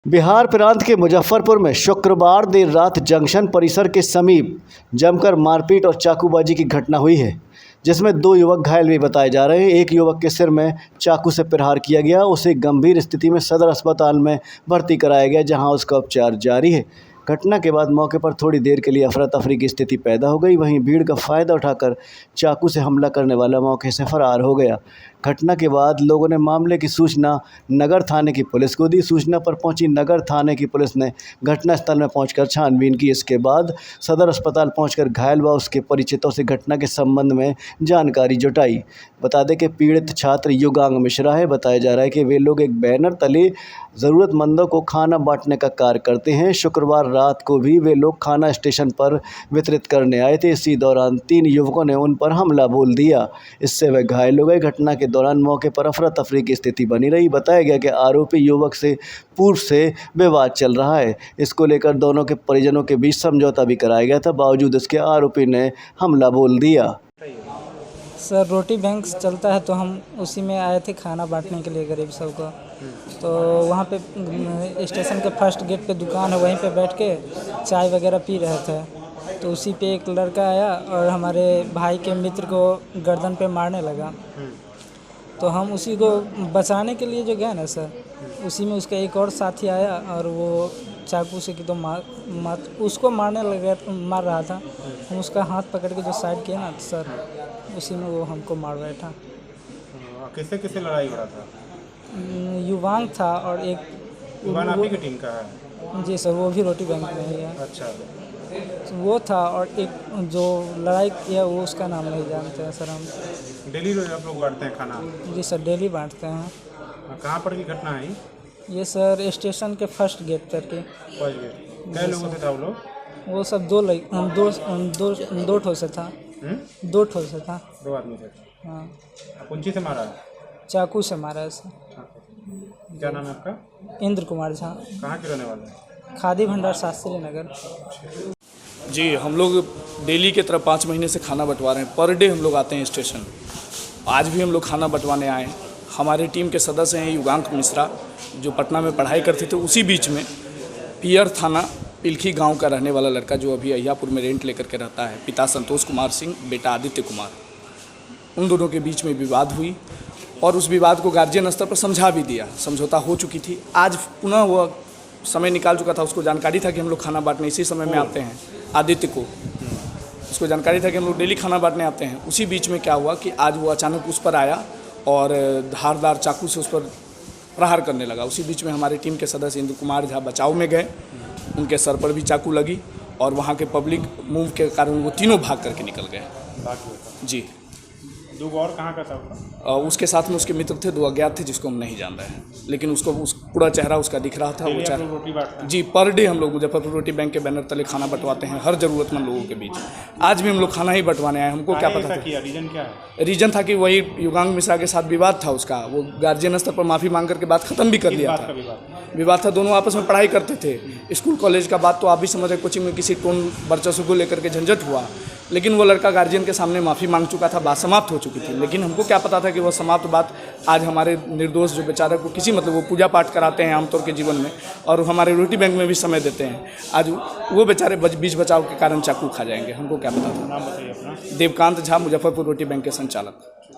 बिहार प्रांत के मुजफ्फरपुर में शुक्रवार देर रात जंक्शन परिसर के समीप जमकर मारपीट और चाकूबाजी की घटना हुई है, जिसमें 2 युवक घायल भी बताए जा रहे हैं। एक युवक के सिर में चाकू से प्रहार किया गया, उसे गंभीर स्थिति में सदर अस्पताल में भर्ती कराया गया, जहां उसका उपचार जारी है। घटना के बाद मौके पर थोड़ी देर के लिए अफरा तफरी की स्थिति पैदा हो गई। वहीं भीड़ का फ़ायदा उठाकर चाकू से हमला करने वाला मौके से फरार हो गया। घटना के बाद लोगों ने मामले की सूचना नगर थाने की पुलिस को दी। सूचना पर पहुंची नगर थाने की पुलिस ने घटनास्थल में पहुंचकर छानबीन की। इसके बाद सदर अस्पताल पहुंचकर घायल व उसके परिचितों से घटना के संबंध में जानकारी जुटाई। बता दें कि पीड़ित छात्र युगांग मिश्रा है। बताया जा रहा है कि वे लोग एक बैनर तले ज़रूरतमंदों को खाना बांटने का कार्य करते हैं। शुक्रवार रात को भी वे लोग खाना स्टेशन पर वितरित करने आए थे। इसी दौरान 3 युवकों ने उन पर हमला बोल दिया, इससे वे घायल हो गए। घटना के दौरान मौके पर अफरा तफरी की स्थिति बनी रही। बताया गया कि आरोपी युवक से पूर्व से विवाद चल रहा है। इसको लेकर दोनों के परिजनों के बीच समझौता भी कराया गया था, बावजूद इसके आरोपी ने हमला बोल दिया। सर, रोटी बैंक चलता है तो हम उसी में आए थे खाना बांटने के लिए गरीब सबको। तो वहाँ पे स्टेशन के फर्स्ट गेट पे दुकान है, वहीं पे बैठ के चाय वगैरह पी रहे थे। तो उसी पे एक लड़का आया और हमारे भाई के मित्र को गर्दन पे मारने लगा। तो हम उसी को बचाने के लिए जो गए ना सर, उसी में उसका एक और साथी आया और वो चाकू से कि तो उसको मार रहा था। हम उसका हाथ पकड़ के जो साइड किया ना सर, उसी में वो हमको मार बैठा। किससे किससे लड़ाई हो रहा था? युवांग था और एक युवांग आपकी टीम का है? जी सर, वो भी रोटी बैंक में ही है। अच्छा, वो था और एक जो लड़ाई किया वो उसका नाम नहीं जानते हैं सर हम। डेली रोज आप लोग बांटते हैं खाना? जी सर, डेली बांटते हैं। कहाँ पर की घटना है ये सर स्टेशन के फर्स्ट गेट पर की। First gate. कै लोगों से था वो लोग? वो सब दो ठो से था। 2 ठो से था। 2 आदमी थे? हाँ। कौन से मारा है? चाकू से मारा है सर। क्या नाम है आपका? इंद्र कुमार झा। कहाँ के रहने वाले हैं? खादी भंडार शास्त्री नगर। जी, हम लोग डेली के तरह 5 महीने से खाना बंटवा रहे हैं। पर डे हम लोग आते हैं स्टेशन। आज भी हम लोग खाना बंटवाने आए। हमारे टीम के सदस्य हैं युगांग मिश्रा, जो पटना में पढ़ाई करते थे। उसी बीच में पियर थाना पिलखी गांव का रहने वाला लड़का, जो अभी अहियापुर में रेंट लेकर के रहता है, पिता संतोष कुमार सिंह, बेटा आदित्य कुमार, उन दोनों के बीच में विवाद हुई और उस विवाद को गार्जियन स्तर पर समझा भी दिया। समझौता हो चुकी थी। आज पुनः वह समय निकाल चुका था। उसको जानकारी था कि हम लोग खाना बांटने इसी समय में आते हैं। आदित्य को उसको जानकारी था कि हम लोग डेली खाना बांटने आते हैं। उसी बीच में क्या हुआ कि आज वो अचानक उस पर आया और धारदार चाकू से उस पर प्रहार करने लगा। उसी बीच में हमारी टीम के सदस्य इंद्र कुमार झा बचाव में गए। उनके सर पर भी चाकू लगी और वहाँ के पब्लिक मूव के कारण वो तीनों भाग करके निकल गए। जी। 2 और कहाँ का था? उसके साथ में उसके मित्र थे, 2 अज्ञात थे जिसको हम नहीं जान रहे हैं, लेकिन उसको पूरा चेहरा उसका दिख रहा था। वो चेहरा रोटी बांटते हैं? जी, पर डे हम लोग मुजफ्फरपुर रोटी बैंक के बैनर तले खाना बंटवाते हैं हर ज़रूरतमंद लोगों के बीच। आज भी हम लोग खाना ही बंटवाने आए। हमको क्या पता था? रीजन क्या है? रीजन था कि वही युगांग मिश्रा के साथ विवाद था उसका। वो गार्जियन स्तर पर माफ़ी मांग करके बात ख़त्म भी कर दिया था। विवाद था, दोनों आपस में पढ़ाई करते थे। स्कूल कॉलेज का बात तो आप भी समझ रहे, कोचिंग में किसी टोन वर्चस्व को लेकर के झंझट हुआ, लेकिन वो लड़का गार्जियन के सामने माफ़ी मांग चुका था। बात समाप्त हो चुकी थी। लेकिन हमको क्या पता था कि वो समाप्त बात आज हमारे निर्दोष जो बेचारे को किसी मतलब वो पूजा पाठ कराते हैं आमतौर के जीवन में और हमारे रोटी बैंक में भी समय देते हैं, आज वो बेचारे बीच बचाव के कारण चाकू खा जाएंगे। हमको क्या पता था? नाम बताइए अपना। देवकांत झा, मुजफ्फरपुर रोटी बैंक के संचालक।